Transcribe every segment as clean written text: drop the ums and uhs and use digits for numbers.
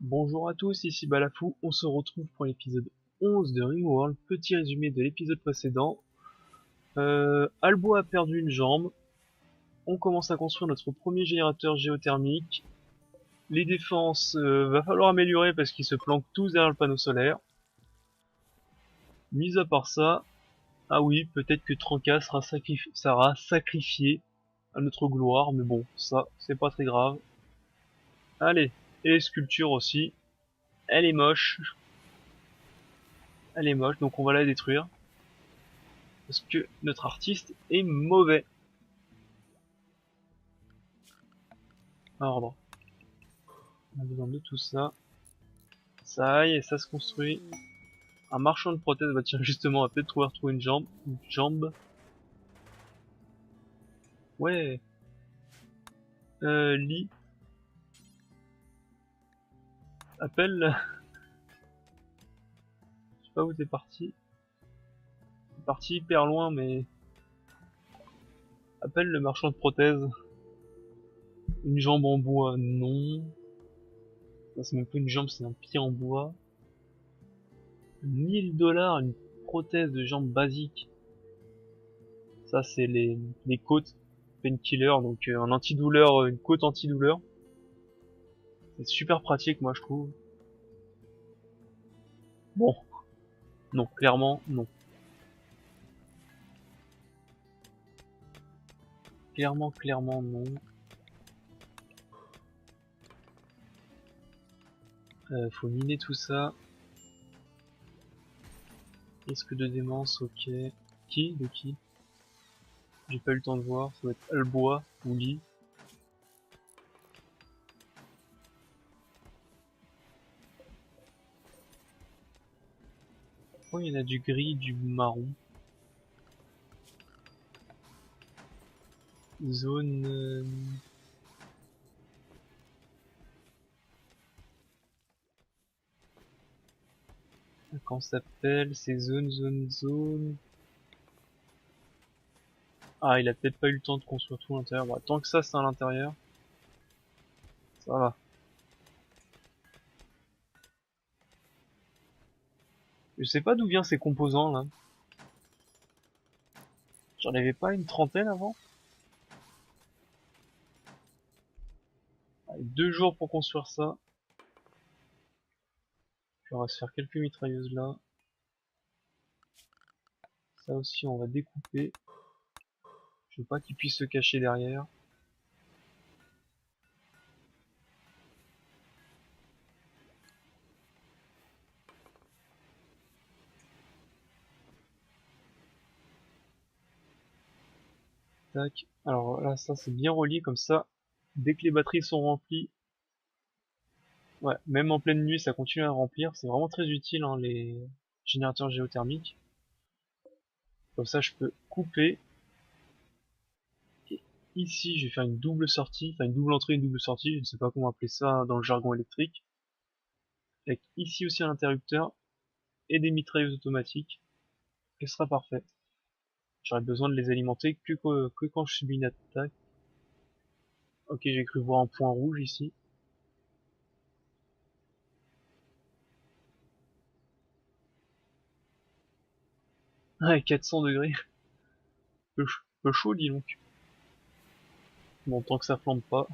Bonjour à tous, ici Balafou, on se retrouve pour l'épisode 11 de Ringworld. Petit résumé de l'épisode précédent. Albo a perdu une jambe, on commence à construire notre premier générateur géothermique. Les défenses, va falloir améliorer parce qu'ils se planquent tous derrière le panneau solaire. Mis à part ça, ah oui, peut-être que Tranka sera sacrifié à notre gloire, mais bon, ça, c'est pas très grave. Allez, et les sculptures aussi, elle est moche, donc on va la détruire. Parce que notre artiste est mauvais. Ordre. On a besoin de tout ça. Ça aille et ça se construit. Un marchand de prothèses, bah tiens justement, on va peut-être pouvoir trouver une jambe. Une jambe. Ouais. Lee. Appelle. Je sais pas où t'es parti. T'es parti hyper loin, mais... Appelle le marchand de prothèses. Une jambe en bois, non. Ça, c'est même pas une jambe, c'est un pied en bois. 1000 $, une prothèse de jambe basique. Ça, c'est les côtes painkiller, donc un antidouleur, une côte antidouleur. C'est super pratique, moi, je trouve. Bon, non, clairement, non. Clairement, non. Faut miner tout ça. Risque de démence, ok. Qui? De qui? J'ai pas eu le temps de voir. Ça doit être Albois ou Lee. Oh, il y en a du gris, du marron. Zone... Comment ça s'appelle? C'est zone... Ah, il a peut-être pas eu le temps de construire tout l'intérieur. Bon, tant que ça, c'est à l'intérieur. Ça va. Je sais pas d'où viennent ces composants, là. J'en avais pas une trentaine avant? Allez, 2 jours pour construire ça. Puis on va se faire quelques mitrailleuses là. Ça aussi, on va découper. Je veux pas qu'il puisse se cacher derrière. Tac. Alors là, ça c'est bien relié comme ça. Dès que les batteries sont remplies, ouais, même en pleine nuit, ça continue à remplir. C'est vraiment très utile, hein, les générateurs géothermiques. Comme ça, je peux couper. Et ici, je vais faire une double sortie, enfin une double entrée, une double sortie. Je ne sais pas comment appeler ça dans le jargon électrique. Avec ici aussi un interrupteur et des mitrailleuses automatiques. Et ce sera parfait. J'aurai besoin de les alimenter que quand je subis une attaque. Ok, j'ai cru voir un point rouge ici. Ouais, 400 degrés. Peu chaud, dis donc. Bon, tant que ça flambe pas.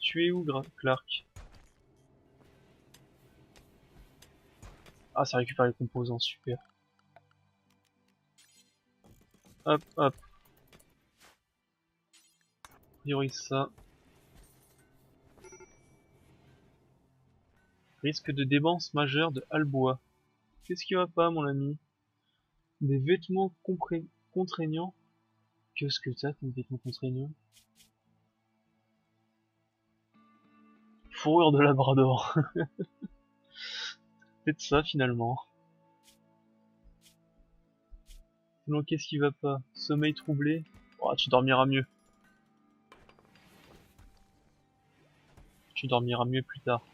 Tu es où, Clark? Ah, ça récupère les composants, super. Hop, hop. Priorise ça. Risque de démence majeure de Albois. Qu'est-ce qui va pas, mon ami? Des vêtements contraignants? Qu'est-ce que t'as comme vêtements contraignants? Fourrure de labrador. Peut-être ça, finalement. Sinon, qu'est-ce qui va pas? Sommeil troublé? Oh, tu dormiras mieux. Tu dormiras mieux plus tard.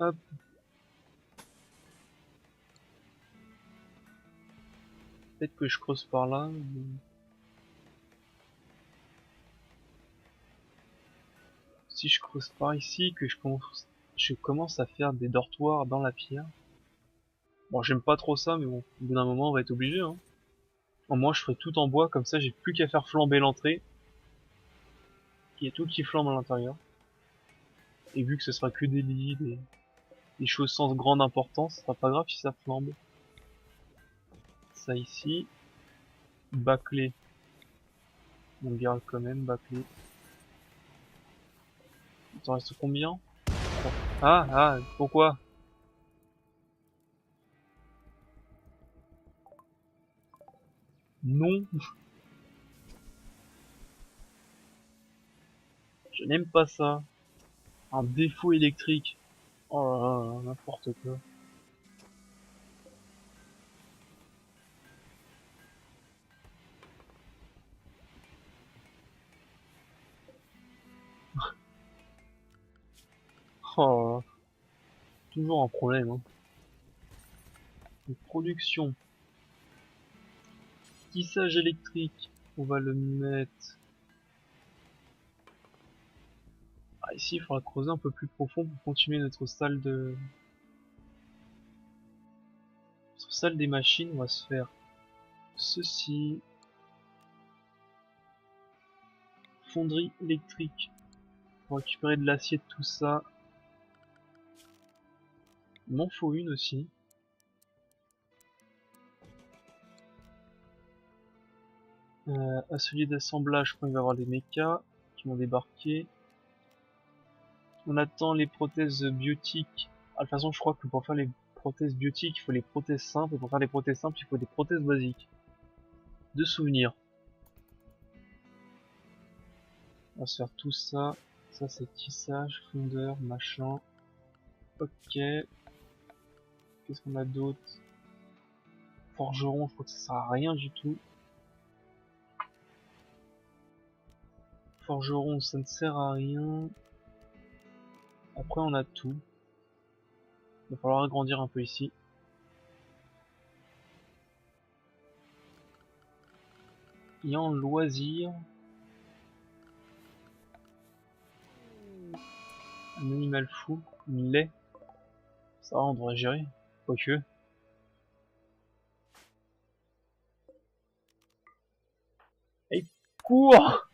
Hop. Peut-être que je creuse par là. Si je creuse par ici, que je commence à faire des dortoirs dans la pierre. Bon, j'aime pas trop ça, mais bon, au bout d'un moment, on va être obligé, hein. Au moins, je ferai tout en bois, comme ça, j'ai plus qu'à faire flamber l'entrée. Il y a tout qui flambe à l'intérieur. Et vu que ce sera que des lits, des choses sans grande importance, ce sera pas grave si ça flambe. Ça ici. Bâclé. On garde quand même, bâclé. Il t'en reste combien? Ah, pourquoi? Non, je n'aime pas ça. Un défaut électrique. Oh là là, n'importe quoi. Oh là là, toujours un problème, hein. Donc, production. Tissage électrique. On va le mettre... Ah, ici, il faudra creuser un peu plus profond pour continuer notre salle de... Notre salle des machines, on va se faire ceci. Fonderie électrique. Pour récupérer de l'acier, de tout ça. Il m'en faut une aussi. Atelier d'assemblage quand il va y avoir des mechas qui vont débarquer. On attend les prothèses biotiques. Ah, de toute façon, je crois que pour faire les prothèses biotiques, il faut les prothèses simples. Et pour faire les prothèses simples, il faut des prothèses basiques. De souvenirs. On va se faire tout ça. Ça, c'est tissage, fondeur, machin. Ok. Qu'est-ce qu'on a d'autre? Forgeron, je crois que ça sert à rien du tout. Forgeron, ça ne sert à rien. Après, on a tout. Il va falloir agrandir un peu ici. Et en loisir, un animal fou, une lait. Ça va, on devrait gérer. Quoique. Et cours!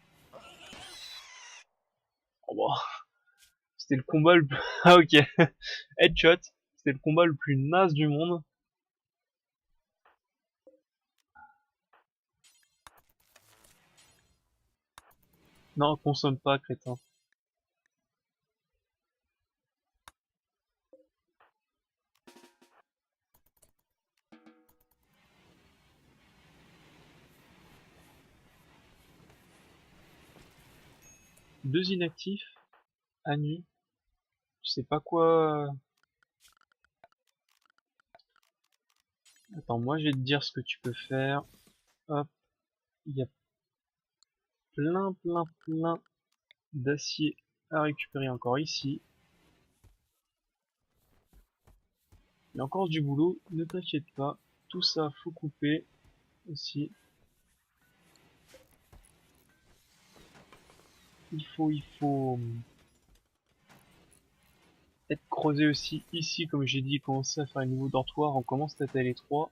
Oh, bah, c'était le combat le plus... Ah ok. Headshot. C'était le combat le plus naze du monde. Non, consomme pas, crétin. Deux inactifs. À nu. Je sais pas quoi... Attends, moi je vais te dire ce que tu peux faire. Hop. Il y a plein d'acier à récupérer encore ici. Il y a encore du boulot, ne t'inquiète pas. Tout ça, faut couper aussi. Il faut peut-être creuser aussi ici, comme j'ai dit, commencer à faire un nouveau dortoir. On commence peut-être à l'étroit.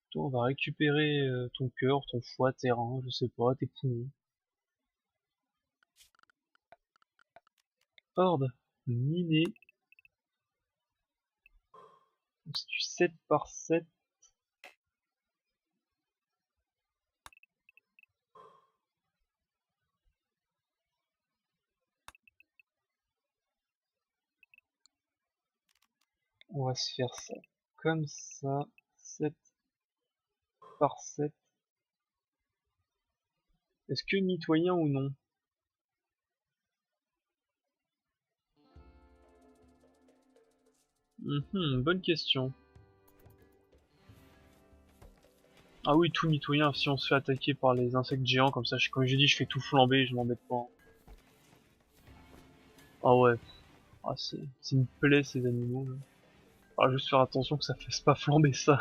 Toi, on va récupérer ton cœur, ton foie, tes reins, je sais pas, tes poumons. Horde, miné. C'est du 7 par 7. On va se faire ça comme ça. 7 par 7. Est-ce que mitoyen ou non? Bonne question. Ah oui, tout mitoyen si on se fait attaquer par les insectes géants, comme ça, comme j'ai dit, je fais tout flamber, je m'embête pas. Ah ouais. Ah, c'est une plaie ces animaux. Là. Alors juste faire attention que ça fasse pas flamber ça.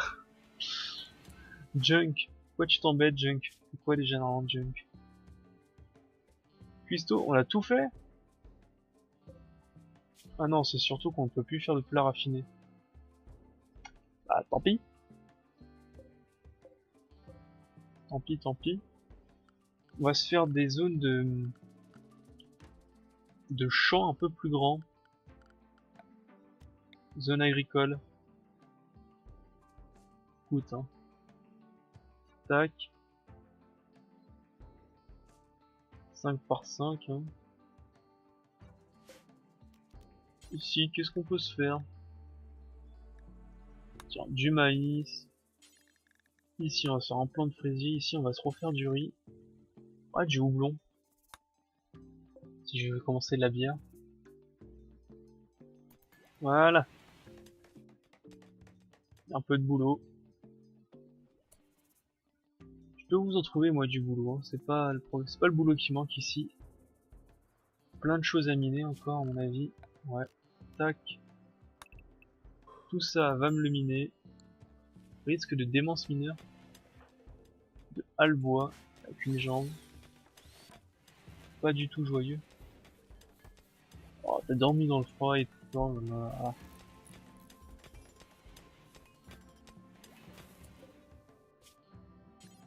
Junk. Pourquoi tu t'embêtes, Junk? Pourquoi déjà dans Junk? Cuistot, on a tout fait? Ah non, c'est surtout qu'on ne peut plus faire de plats raffinés. Ah, tant pis. Tant pis, tant pis. On va se faire des zones de champs un peu plus grands. Zone agricole. Écoute, hein. Tac. 5 par 5. Hein. Ici, qu'est-ce qu'on peut se faire? Tiens, du maïs. Ici, on va se faire un plant de fraisier. Ici, on va se refaire du riz. Ah, du houblon. Si je veux commencer de la bière. Voilà. Un peu de boulot. Je peux vous en trouver, moi, du boulot. Hein. C'est pas le boulot qui manque ici. Plein de choses à miner encore, à mon avis. Ouais. Tac. Tout ça va me le miner. Risque de démence mineur. De halbois. Avec une jambe. Pas du tout joyeux. Oh, t'as dormi dans le froid et tout. Ah.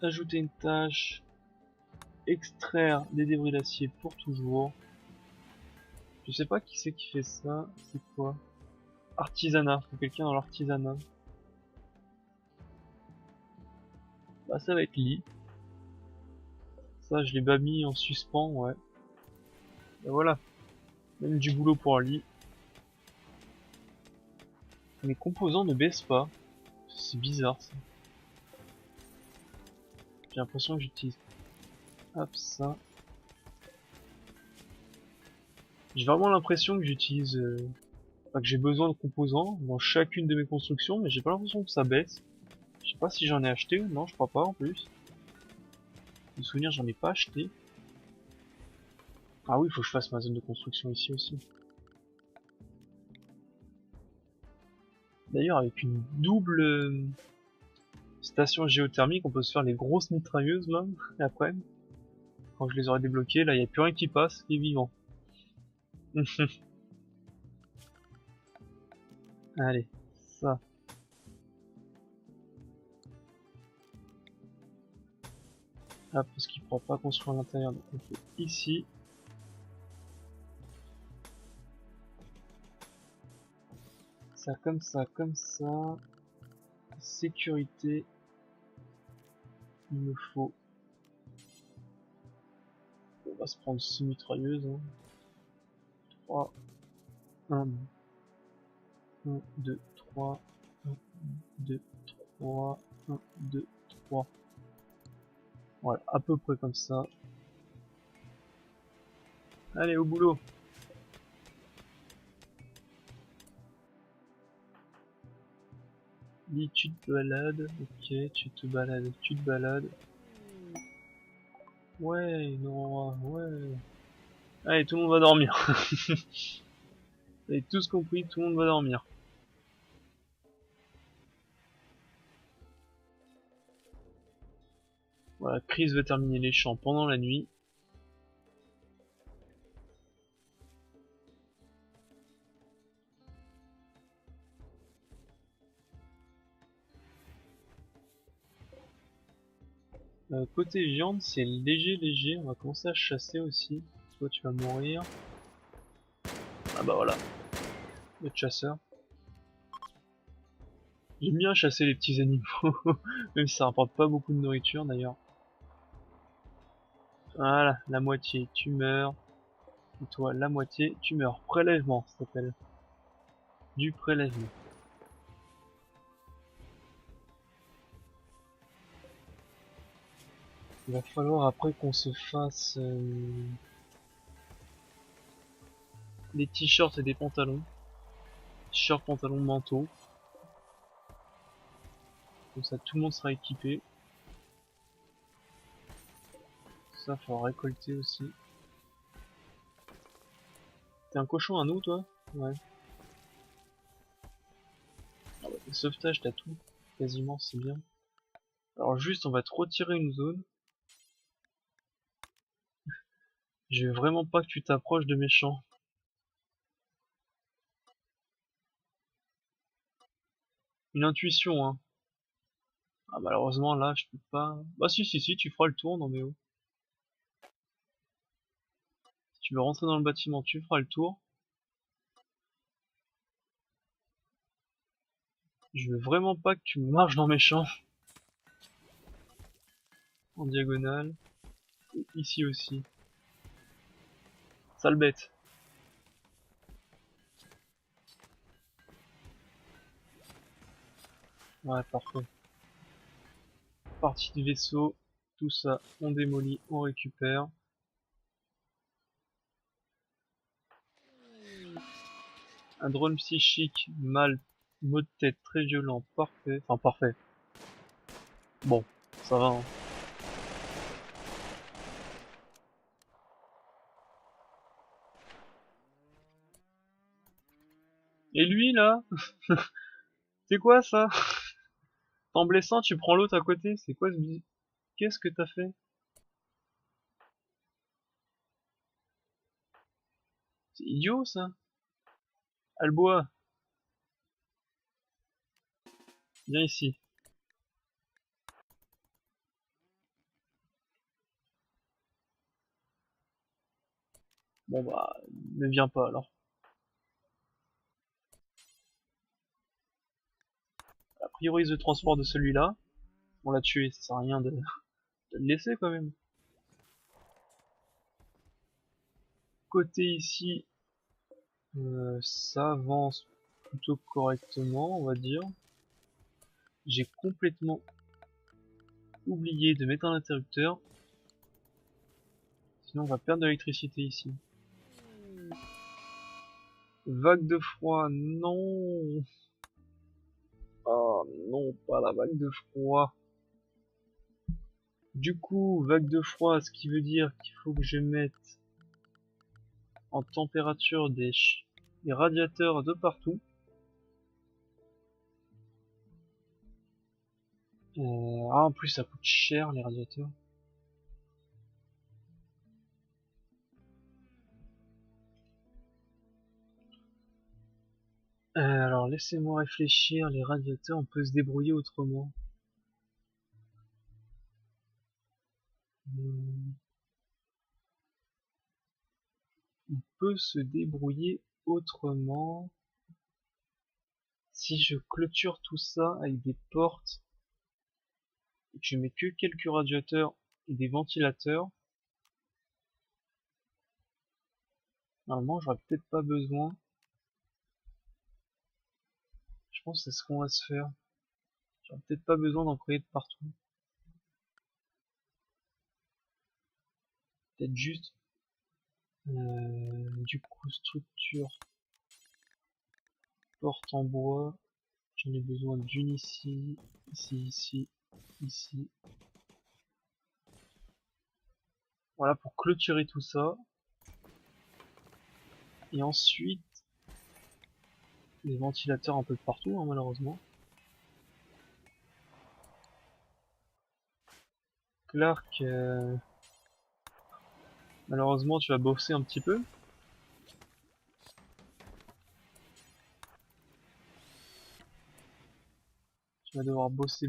Ajouter une tâche. Extraire des débris d'acier pour toujours. Je sais pas qui c'est qui fait ça. C'est quoi? Artisanat. Faut quelqu'un dans l'artisanat. Bah ça va être lit. Ça je l'ai pas mis en suspens, ouais. Et voilà. Même du boulot pour un lit. Mes composants ne baissent pas. C'est bizarre ça. J'ai l'impression que j'utilise. Hop ça. J'ai vraiment l'impression que j'utilise. Enfin, que j'ai besoin de composants dans chacune de mes constructions, mais j'ai pas l'impression que ça baisse. Je sais pas si j'en ai acheté ou non, je crois pas en plus. De souvenir, j'en ai pas acheté. Ah oui, il faut que je fasse ma zone de construction ici aussi. D'ailleurs, avec une double station géothermique, on peut se faire les grosses mitrailleuses là, après. Quand je les aurai débloquées, là, il n'y a plus rien qui passe, qui est vivant. Allez, ça. Ah, parce qu'il ne pourra pas construire à l'intérieur, donc on fait ici. Ça comme ça, comme ça. Sécurité. Il me faut. On va se prendre 6 mitrailleuses. Hein. 3. 1, 1, 2, 3. 1, 2, 3. 1, 2, 3. Voilà, à peu près comme ça. Allez, au boulot. Dis, tu te balades. Ok, tu te balades, tu te balades. Ouais, non, ouais. Allez, tout le monde va dormir. Vous avez tous compris, tout le monde va dormir. Voilà, Chris va terminer les champs pendant la nuit. Côté viande, c'est léger. On va commencer à chasser aussi. Toi, tu vas mourir. Ah bah voilà, le chasseur. J'aime bien chasser les petits animaux, même si ça rapporte pas beaucoup de nourriture d'ailleurs. Voilà, la moitié, tu meurs. Et toi, la moitié, tu meurs. Prélèvement, ça s'appelle. Du prélèvement. Il va falloir après qu'on se fasse des t-shirts et des pantalons. T-shirts, pantalons, manteau. Comme ça, tout le monde sera équipé. Ça, il faudra récolter aussi. T'es un cochon à nous, toi? Ouais. Ah bah, sauvetage, t'as tout. Quasiment, c'est bien. Alors juste, on va te retirer une zone. Je veux vraiment pas que tu t'approches de mes champs. Une intuition, hein. Ah malheureusement, là, je peux pas... Bah si, tu feras le tour, non mais oh. Si tu veux rentrer dans le bâtiment, tu feras le tour. Je veux vraiment pas que tu marches dans mes champs. En diagonale. Et ici aussi. Sale bête. Ouais, parfait. Partie de vaisseau. Tout ça, on démolit, on récupère. Un drone psychique, mal, mot de tête très violent, parfait. Enfin, parfait. Bon, ça va, hein. Et lui, là? C'est quoi, ça? En blessant, tu prends l'autre à côté? C'est quoi ce Qu'est-ce que t'as fait? C'est idiot, ça. Alboa, viens ici. Bon, bah, ne viens pas, alors. A priorise le transport de celui-là. On l'a tué, ça sert à rien de le laisser, quand même. Côté ici, ça avance plutôt correctement, on va dire. J'ai complètement oublié de mettre un interrupteur. Sinon on va perdre de l'électricité ici. Vague de froid, non. Oh non, pas la vague de froid. Du coup, vague de froid, ce qui veut dire qu'il faut que je mette en température des radiateurs de partout. En plus ça coûte cher les radiateurs. Alors laissez-moi réfléchir, les radiateurs on peut se débrouiller autrement. Hmm, on peut se débrouiller autrement. Si je clôture tout ça avec des portes et que je mets que quelques radiateurs et des ventilateurs, normalement j'aurais peut-être pas besoin. Je pense que c'est ce qu'on va se faire. J'aurais peut-être pas besoin d'en créer de partout. Peut-être juste du coup structure porte en bois. J'en ai besoin d'une ici, ici. Voilà pour clôturer tout ça. Et ensuite les ventilateurs un peu de partout, hein, malheureusement. Clark, malheureusement tu vas bosser un petit peu. Tu vas devoir bosser.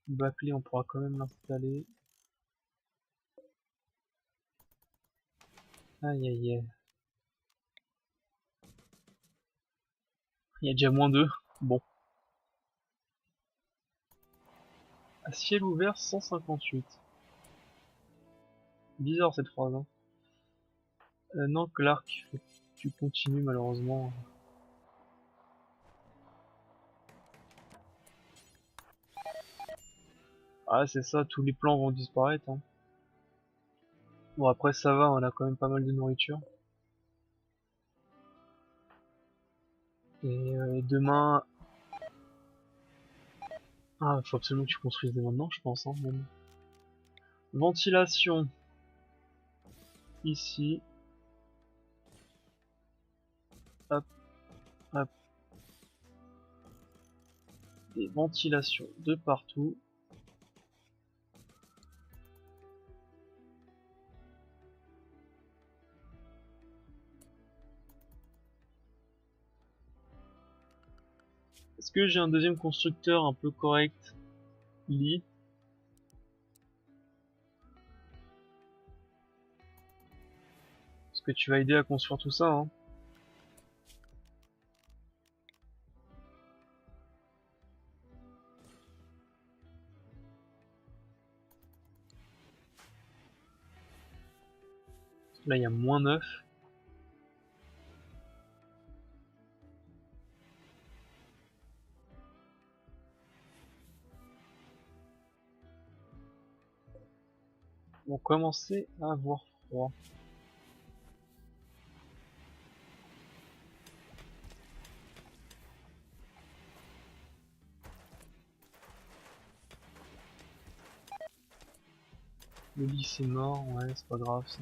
Backley on pourra quand même l'installer. Aïe aïe aïe. Il y a déjà moins 2. Bon. À ciel ouvert 158. Bizarre cette phrase, hein. Non, Clark, faut que tu continues malheureusement. Ah, c'est ça, tous les plans vont disparaître, hein. Bon, après ça va, on a quand même pas mal de nourriture. Et demain... Ah, faut absolument que tu construises dès maintenant, je pense, hein, même. Ventilation. Ici. Hop, hop. Des ventilations de partout. Est-ce que j'ai un deuxième constructeur un peu correct? Lit. Est-ce que tu vas aider à construire tout ça, hein? Là, il y a -9. On commençait à avoir froid. Le lit c'est mort, ouais, c'est pas grave ça.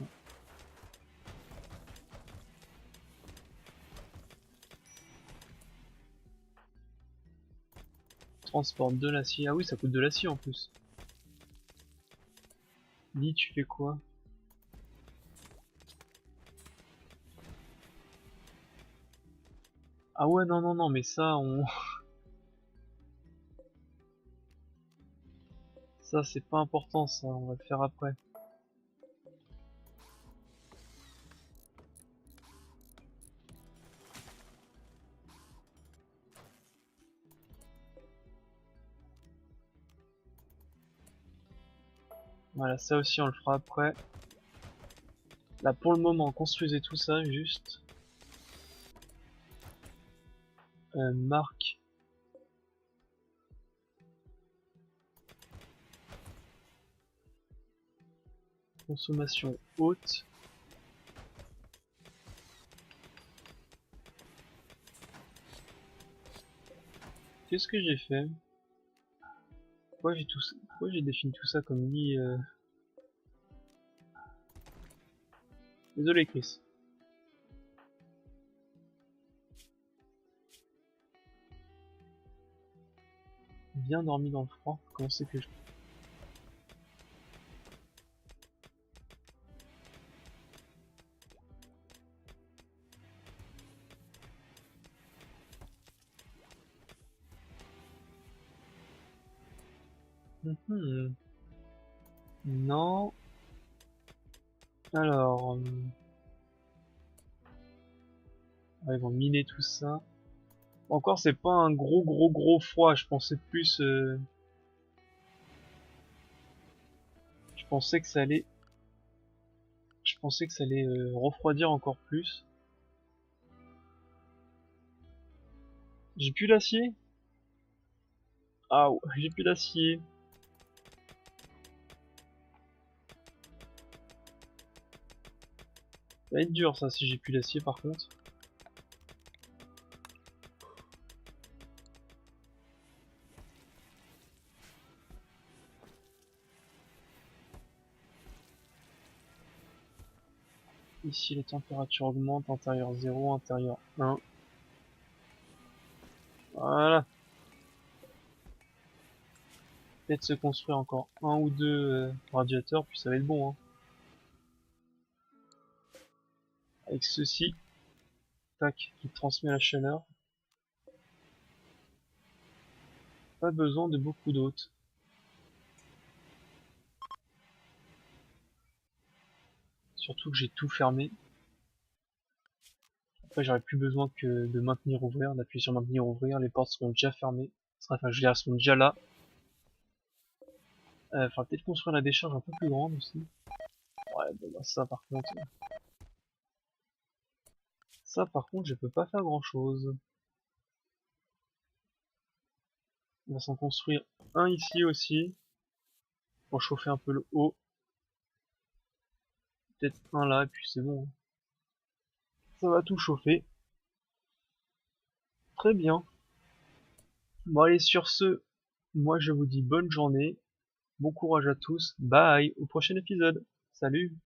Transporte de l'acier. Ah oui, ça coûte de l'acier en plus. Lit, tu fais quoi? Ah ouais, non, non, non, mais ça, on... ça, c'est pas important, ça, on va le faire après. Voilà, ça aussi, on le fera après. Là, pour le moment, construisez tout ça, juste. Marque. Consommation haute. Qu'est-ce que j'ai fait? Pourquoi j'ai tout ça... Pourquoi j'ai défini tout ça comme lit Désolé, Chris. Bien dormi dans le froid. Comment c'est que je... Mhm. Non. Alors... ouais, ils vont miner tout ça. Encore, c'est pas un gros froid. Je pensais plus... Je pensais que ça allait... Je pensais que ça allait refroidir encore plus. J'ai plus d'acier? Ah, ouais, j'ai plus d'acier. Ça va être dur ça si j'ai plus d'acier par contre. Ici les températures augmentent, intérieur 0, intérieur 1. Voilà. Peut-être se construire encore un ou deux radiateurs, puis ça va être bon, hein. Avec ceci, tac, qui transmet la chaleur. Pas besoin de beaucoup d'autres. Surtout que j'ai tout fermé. Après j'aurais plus besoin que de maintenir ouvert, d'appuyer sur maintenir ouvrir, les portes seront déjà fermées. Enfin je veux dire, elles sont déjà là. Faudra peut-être construire la décharge un peu plus grande aussi. Ouais, bon, bah, ça par contre je peux pas faire grand chose. On va s'en construire un ici aussi, pour chauffer un peu le haut. Peut-être un là, et puis c'est bon. Ça va tout chauffer. Très bien. Bon allez, sur ce, moi je vous dis bonne journée, Bon courage à tous, bye, au prochain épisode. Salut!